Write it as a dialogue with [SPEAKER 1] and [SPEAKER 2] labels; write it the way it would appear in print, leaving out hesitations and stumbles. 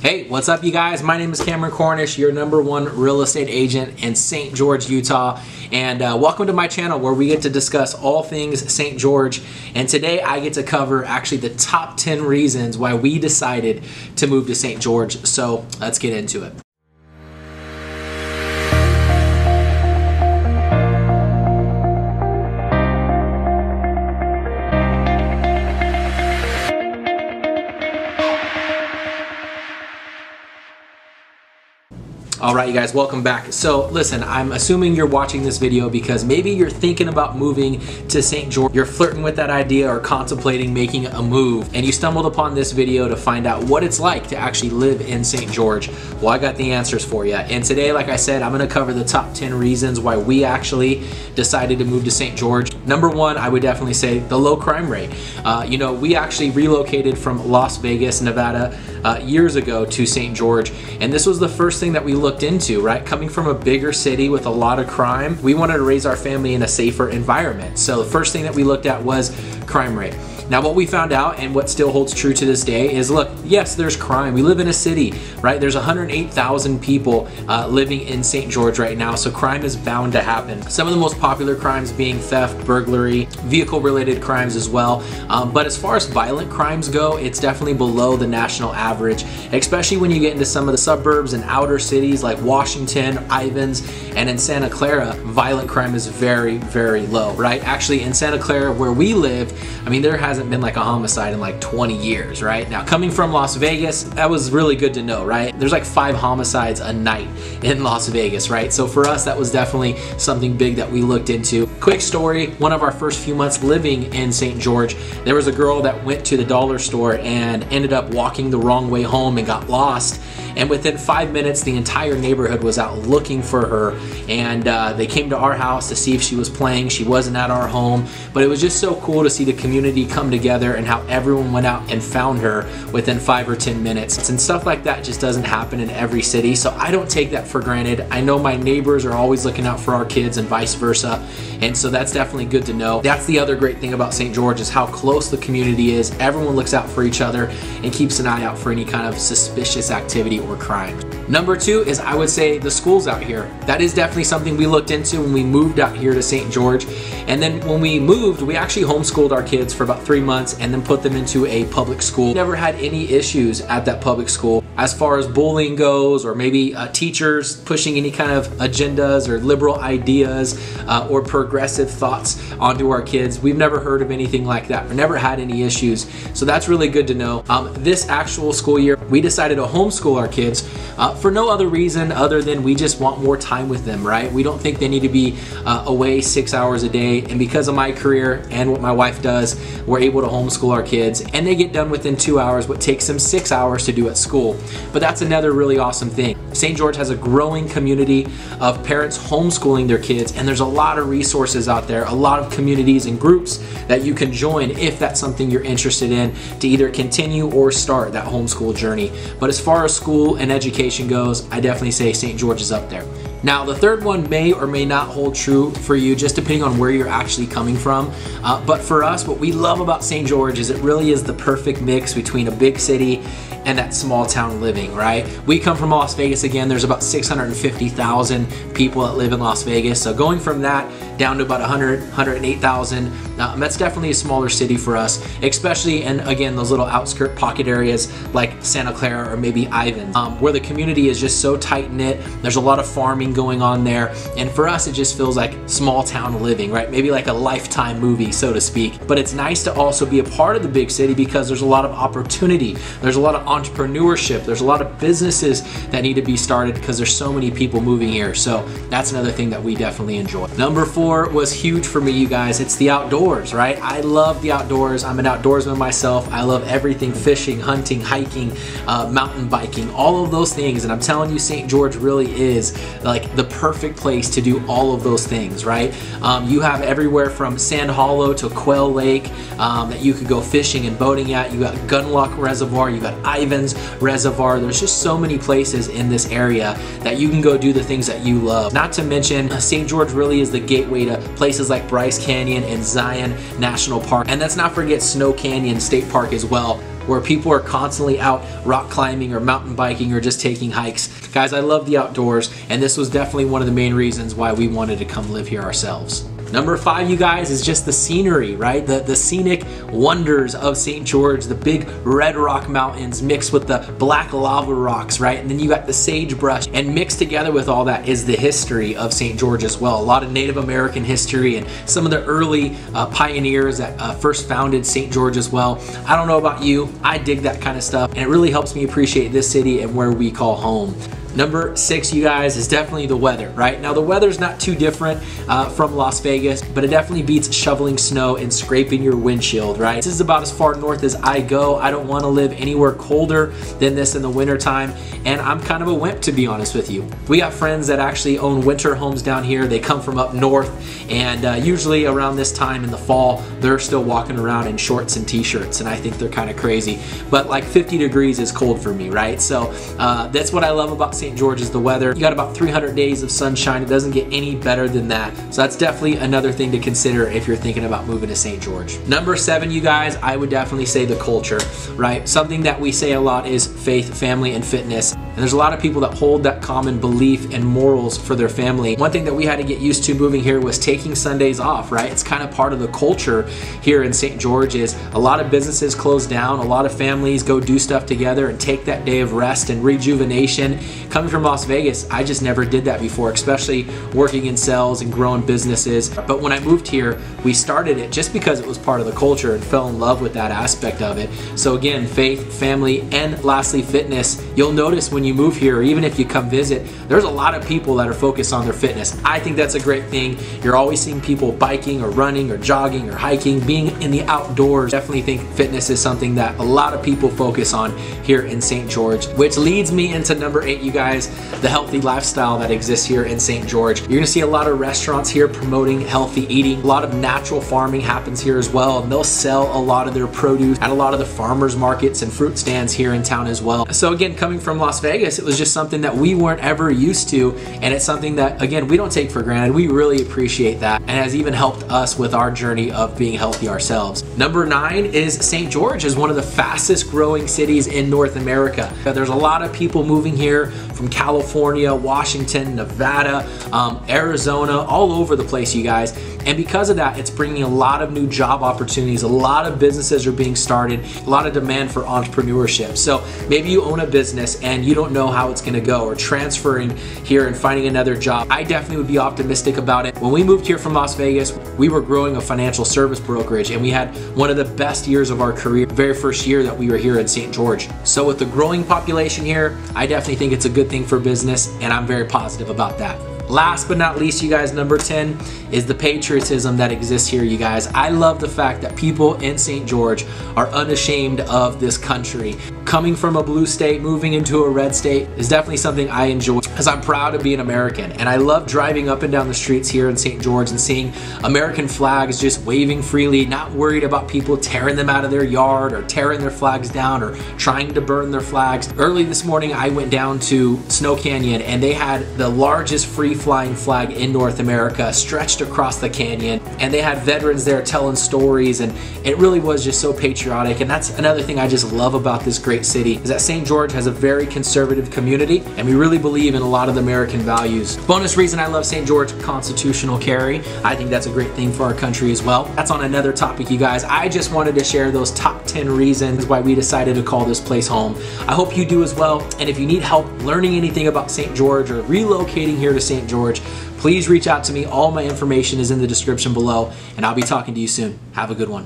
[SPEAKER 1] Hey, what's up you guys? My name is Cameron Cornish, your #1 real estate agent in St. George, Utah. And welcome to my channel where we get to discuss all things St. George. And today I get to cover actually the top 10 reasons why we decided to move to St. George. So let's get into it. All right, you guys, welcome back. So listen, I'm assuming you're watching this video because maybe you're thinking about moving to St. George. You're flirting with that idea or contemplating making a move, and you stumbled upon this video to find out what it's like to actually live in St. George. Well, I got the answers for you. And today, like I said, I'm gonna cover the top 10 reasons why we actually decided to move to St. George. #1, I would definitely say the low crime rate. We actually relocated from Las Vegas, Nevada years ago to St. George, and this was the first thing that we looked into, right? Coming from a bigger city with a lot of crime, we wanted to raise our family in a safer environment. So the first thing that we looked at was crime rate. Now what we found out, and what still holds true to this day, is look, yes, there's crime. We live in a city, right? There's 108,000 people living in St. George right now, so crime is bound to happen. Some of the most popular crimes being theft, burglary, vehicle-related crimes as well. But as far as violent crimes go, it's definitely below the national average, especially when you get into some of the suburbs and outer cities like Washington, Ivins, and in Santa Clara, violent crime is very, very low, right? Actually, in Santa Clara, where we live, I mean, there hasn't been like a homicide in like 20 years, right? Now, coming from Las Vegas, that was really good to know, right? There's like 5 homicides a night in Las Vegas, right? So for us, that was definitely something big that we looked into. Quick story, one of our first few months living in St. George, there was a girl that went to the dollar store and ended up walking the wrong way home and got lost. And within 5 minutes, the entire neighborhood was out looking for her. And they came to our house to see if she was playing. She wasn't at our home, but it was just so cool to see the community come together and how everyone went out and found her within 5 or 10 minutes. And stuff like that just doesn't happen in every city. So I don't take that for granted. I know my neighbors are always looking out for our kids and vice versa. And so that's definitely good to know. That's the other great thing about St. George is how close the community is. Everyone looks out for each other and keeps an eye out for any kind of suspicious activity or crime. #2 is, I would say, the schools out here. That is definitely something we looked into when we moved out here to St. George. And then when we moved, we actually homeschooled our kids for about 3 months and then put them into a public school. Never had any issues at that public school as far as bullying goes, or maybe teachers pushing any kind of agendas or liberal ideas or progressive thoughts onto our kids. We've never heard of anything like that. We've never had any issues. So that's really good to know. This actual school year, we decided to homeschool our kids for no other reason other than we just want more time with them, right? We don't think they need to be away 6 hours a day. And because of my career and what my wife does, we're able to homeschool our kids, and they get done within 2 hours what takes them 6 hours to do at school. But that's another really awesome thing. St. George has a growing community of parents homeschooling their kids, and there's a lot of resources out there, a lot of communities and groups that you can join if that's something you're interested in to either continue or start that homeschool journey. But as far as school and education goes, I definitely say St. George is up there. Now, the third one may or may not hold true for you, just depending on where you're actually coming from. But for us, what we love about St. George is it really is the perfect mix between a big city and that small town living, right? We come from Las Vegas again. There's about 650,000 people that live in Las Vegas. So going from that down to about 108,000, that's definitely a smaller city for us, especially in, again, those little outskirt pocket areas like Santa Clara or maybe Ivins, where the community is just so tight-knit. There's a lot of farming going on there. And for us, it just feels like small town living, right? Maybe like a Lifetime movie, so to speak. But it's nice to also be a part of the big city because there's a lot of opportunity. There's a lot of entrepreneurship. There's a lot of businesses that need to be started because there's so many people moving here. So that's another thing that we definitely enjoy. #4 was huge for me, you guys. It's the outdoors, right? I love the outdoors. I'm an outdoorsman myself. I love everything: fishing, hunting, hiking, mountain biking, all of those things. And I'm telling you, St. George really is like the perfect place to do all of those things, right? You have everywhere from Sand Hollow to Quail Lake that you could go fishing and boating at. You got Gunlock Reservoir, you got Ivins Reservoir. There's just so many places in this area that you can go do the things that you love. Not to mention, St. George really is the gateway to places like Bryce Canyon and Zion National Park. And let's not forget Snow Canyon State Park as well. where people are constantly out rock climbing or mountain biking or just taking hikes. Guys, I love the outdoors, and this was definitely one of the main reasons why we wanted to come live here ourselves. Number 5, you guys, is just the scenery, right? The scenic wonders of St. George, the big red rock mountains mixed with the black lava rocks, right? And then you got the sagebrush, and mixed together with all that is the history of St. George as well. A lot of Native American history and some of the early pioneers that first founded St. George as well. I don't know about you, I dig that kind of stuff, and it really helps me appreciate this city and where we call home. Number 6, you guys, is definitely the weather, right? Now, the weather's not too different from Las Vegas, but it definitely beats shoveling snow and scraping your windshield, right? This is about as far north as I go. I don't want to live anywhere colder than this in the wintertime, and I'm kind of a wimp, to be honest with you. We got friends that actually own winter homes down here. They come from up north, and usually around this time in the fall, they're still walking around in shorts and t-shirts, and I think they're kind of crazy. But like 50 degrees is cold for me, right? So that's what I love about St. George is the weather. You got about 300 days of sunshine. It doesn't get any better than that. So that's definitely another thing to consider if you're thinking about moving to St. George. Number 7, you guys, I would definitely say the culture, right? Something that we say a lot is faith, family, and fitness. And there's a lot of people that hold that common belief and morals for their family. One thing that we had to get used to moving here was taking Sundays off, right? It's kind of part of the culture here in St. George. Is a lot of businesses close down, a lot of families go do stuff together and take that day of rest and rejuvenation. Coming from Las Vegas, I just never did that before, especially working in sales and growing businesses. But when I moved here, we started it just because it was part of the culture and fell in love with that aspect of it. So again, faith, family, and lastly, fitness. You'll notice when you move here, or even if you come visit, there's a lot of people that are focused on their fitness. I think that's a great thing. You're always seeing people biking or running or jogging or hiking, being in the outdoors. Definitely think fitness is something that a lot of people focus on here in St. George, which leads me into number 8, you guys, the healthy lifestyle that exists here in St. George. You're gonna see a lot of restaurants here promoting healthy eating. A lot of natural farming happens here as well, and they'll sell a lot of their produce at a lot of the farmers markets and fruit stands here in town as well. So again, coming from Las Vegas, it was just something that we weren't ever used to, and it's something that, again, we don't take for granted. We really appreciate that, and has even helped us with our journey of being healthy ourselves. Number 9 is St. George is one of the fastest growing cities in North America. There's a lot of people moving here from California, Washington, Nevada, Arizona, all over the place, you guys. And because of that, it's bringing a lot of new job opportunities. A lot of businesses are being started, a lot of demand for entrepreneurship. So maybe you own a business and you don't know how it's gonna go, or transferring here and finding another job. I definitely would be optimistic about it. When we moved here from Las Vegas, we were growing a financial service brokerage, and we had one of the best years of our career, the very first year that we were here in St. George. So with the growing population here, I definitely think it's a good thing for business, and I'm very positive about that. Last but not least, you guys, number 10 is the patriotism that exists here, you guys. I love the fact that people in St. George are unashamed of this country. Coming from a blue state, moving into a red state is definitely something I enjoy, because I'm proud to be an American. And I love driving up and down the streets here in St. George and seeing American flags just waving freely, not worried about people tearing them out of their yard or tearing their flags down or trying to burn their flags. Early this morning, I went down to Snow Canyon, and they had the largest free flying flag in North America stretched across the canyon, and they had veterans there telling stories, and it really was just so patriotic. And that's another thing I just love about this great city, is that St. George has a very conservative community, and we really believe in a lot of the American values. Bonus reason I love St. George: constitutional carry. I think that's a great thing for our country as well. That's on another topic, you guys. I just wanted to share those top 10 reasons why we decided to call this place home. I hope you do as well, and if you need help learning anything about St. George or relocating here to St. George, please reach out to me. All my information is in the description below, and I'll be talking to you soon. Have a good one.